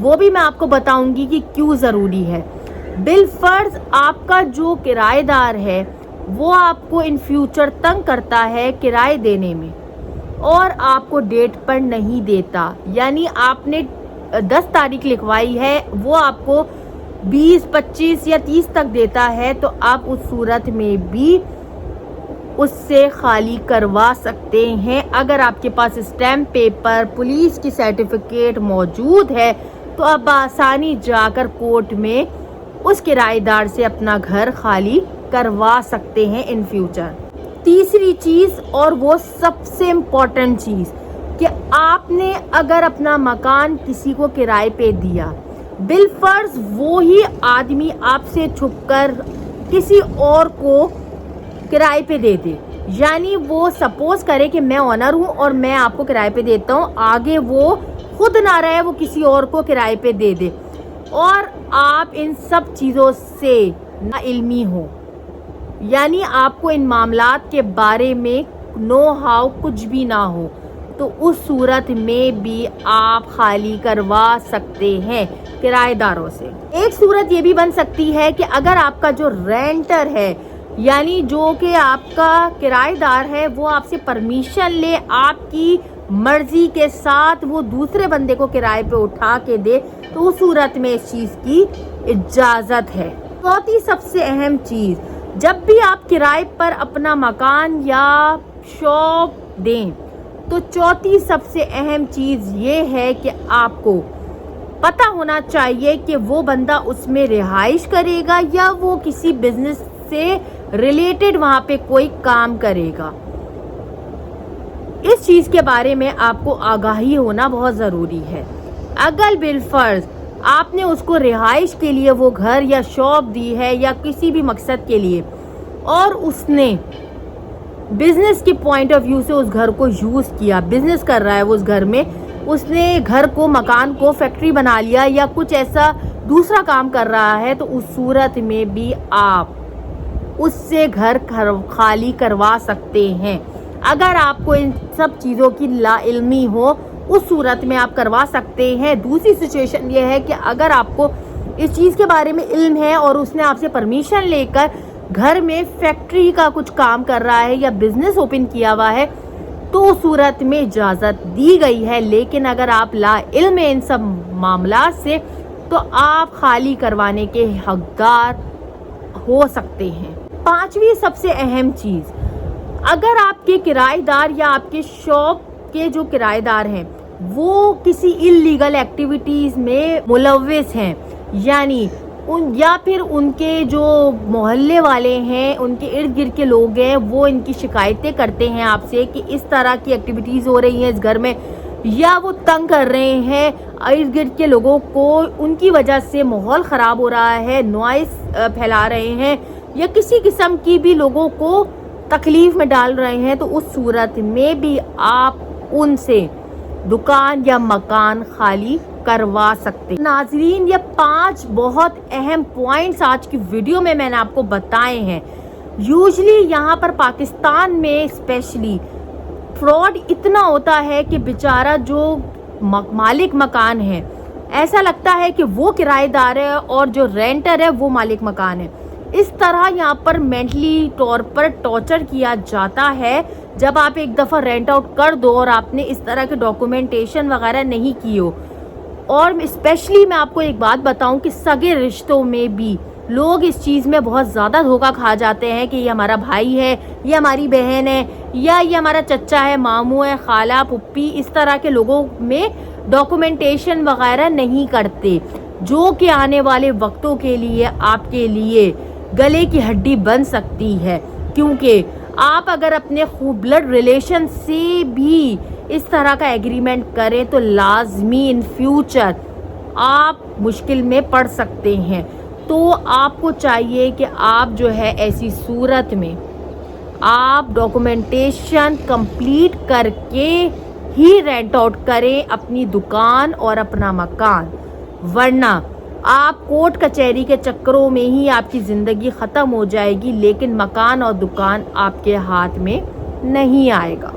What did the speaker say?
وہ بھی میں آپ کو بتاؤں گی کہ کیوں ضروری ہے۔ بالفرض آپ کا جو کرایہ دار ہے وہ آپ کو ان فیوچر تنگ کرتا ہے کرایہ دینے میں اور آپ کو ڈیٹ پر نہیں دیتا، یعنی آپ نے 10 تاریخ لکھوائی ہے، وہ آپ کو 20، 25 یا 30 تک دیتا ہے، تو آپ اس صورت میں بھی اس سے خالی کروا سکتے ہیں۔ اگر آپ کے پاس اسٹیمپ پیپر، پولیس کی سرٹیفکیٹ موجود ہے تو آپ بآسانی جا کر کورٹ میں اس کرایہ دار سے اپنا گھر خالی کروا سکتے ہیں ان فیوچر۔ تیسری چیز، اور وہ سب سے امپورٹنٹ چیز، کہ آپ نے اگر اپنا مکان کسی کو کرائے پہ دیا، بالفرض وہی آدمی آپ سے چھپ کر کسی اور کو کرائے پہ دے دے، یعنی وہ سپوز کرے کہ میں اونر ہوں اور میں آپ کو کرائے پہ دیتا ہوں، آگے وہ خود نہ رہے، وہ کسی اور کو کرائے پہ دے دے، اور آپ ان سب چیزوں سے نا علمی ہو، یعنی آپ کو ان معاملات کے بارے میں نو ہاؤ کچھ بھی نہ ہو، تو اس صورت میں بھی آپ خالی کروا سکتے ہیں کرایہ داروں سے۔ ایک صورت یہ بھی بن سکتی ہے کہ اگر آپ کا جو رینٹر ہے، یعنی جو کہ آپ کا کرایہ دار ہے، وہ آپ سے پرمیشن لے، آپ کی مرضی کے ساتھ وہ دوسرے بندے کو کرائے پہ اٹھا کے دے، تو اس صورت میں اس چیز کی اجازت ہے۔ چوتھی سب سے اہم چیز، جب بھی آپ کرائے پر اپنا مکان یا شاپ دیں تو چوتھی سب سے اہم چیز یہ ہے کہ آپ کو پتہ ہونا چاہیے کہ وہ بندہ اس میں رہائش کرے گا یا وہ کسی بزنس سے ریلیٹڈ وہاں پہ کوئی کام کرے گا۔ اس چیز کے بارے میں آپ کو آگاہی ہونا بہت ضروری ہے۔ اگر بالفرض آپ نے اس کو رہائش کے لیے وہ گھر یا شاپ دی ہے یا کسی بھی مقصد کے لیے، اور اس نے بزنس کے پوائنٹ آف ویو سے اس گھر کو یوز کیا، بزنس کر رہا ہے وہ اس گھر میں، اس نے گھر کو، مکان کو فیکٹری بنا لیا یا کچھ ایسا دوسرا کام کر رہا ہے، تو اس صورت میں بھی آپ اس سے گھر خالی کروا سکتے ہیں۔ اگر آپ کو ان سب چیزوں کی لا علمی ہو، اس صورت میں آپ کروا سکتے ہیں۔ دوسری سچویشن یہ ہے کہ اگر آپ کو اس چیز کے بارے میں علم ہے اور اس نے آپ سے پرمیشن لے کر گھر میں فیکٹری کا کچھ کام کر رہا ہے یا بزنس اوپن کیا ہوا ہے، تو اس صورت میں اجازت دی گئی ہے، لیکن اگر آپ لا علم ہیں ان سب معاملات سے تو آپ خالی کروانے کے حقدار ہو سکتے ہیں۔ پانچویں سب سے اہم چیز، اگر آپ کے کرایہ دار یا آپ کے شاپ کے جو کرایہ دار ہیں وہ کسی انلیگل ایکٹیویٹیز میں ملوث ہیں، یعنی یا پھر ان کے جو محلے والے ہیں، ان کے ارد گرد کے لوگ ہیں، وہ ان کی شکایتیں کرتے ہیں آپ سے کہ اس طرح کی ایکٹیویٹیز ہو رہی ہیں اس گھر میں، یا وہ تنگ کر رہے ہیں ارد گرد کے لوگوں کو، ان کی وجہ سے ماحول خراب ہو رہا ہے، نوائز پھیلا رہے ہیں یا کسی قسم کی بھی لوگوں کو تکلیف میں ڈال رہے ہیں، تو اس صورت میں بھی آپ ان سے دکان یا مکان خالی کروا سکتے ہیں۔ ناظرین، یہ 5 بہت اہم پوائنٹس آج کی ویڈیو میں نے آپ کو بتائے ہیں۔ یوزلی یہاں پر پاکستان میں اسپیشلی فراڈ اتنا ہوتا ہے کہ بیچارہ جو مالک مکان ہے، ایسا لگتا ہے کہ وہ کرایہ دار ہے اور جو رینٹر ہے وہ مالک مکان ہے۔ اس طرح یہاں پر مینٹلی طور پر ٹارچر کیا جاتا ہے جب آپ ایک دفعہ رینٹ آؤٹ کر دو اور آپ نے اس طرح کے ڈاکومنٹیشن وغیرہ نہیں کی ہو۔ اور اسپیشلی میں آپ کو ایک بات بتاؤں کہ سگے رشتوں میں بھی لوگ اس چیز میں بہت زیادہ دھوکہ کھا جاتے ہیں کہ یہ ہمارا بھائی ہے، یہ ہماری بہن ہے، یا یہ ہمارا چچا ہے، ماموں ہے، خالہ، پھپھی، اس طرح کے لوگوں میں ڈاکومنٹیشن وغیرہ نہیں کرتے، جو کہ آنے والے وقتوں کے لیے آپ کے لیے گلے کی ہڈی بن سکتی ہے، کیونکہ آپ اگر اپنے بلڈ ریلیشن سے بھی اس طرح کا ایگریمنٹ کریں تو لازمی ان فیوچر آپ مشکل میں پڑ سکتے ہیں۔ تو آپ کو چاہیے کہ آپ جو ہے ایسی صورت میں آپ ڈاکومنٹیشن کمپلیٹ کر کے ہی رینٹ آؤٹ کریں اپنی دکان اور اپنا مکان، ورنہ آپ کورٹ کچہری کے چکروں میں ہی آپ کی زندگی ختم ہو جائے گی، لیکن مکان اور دکان آپ کے ہاتھ میں نہیں آئے گا۔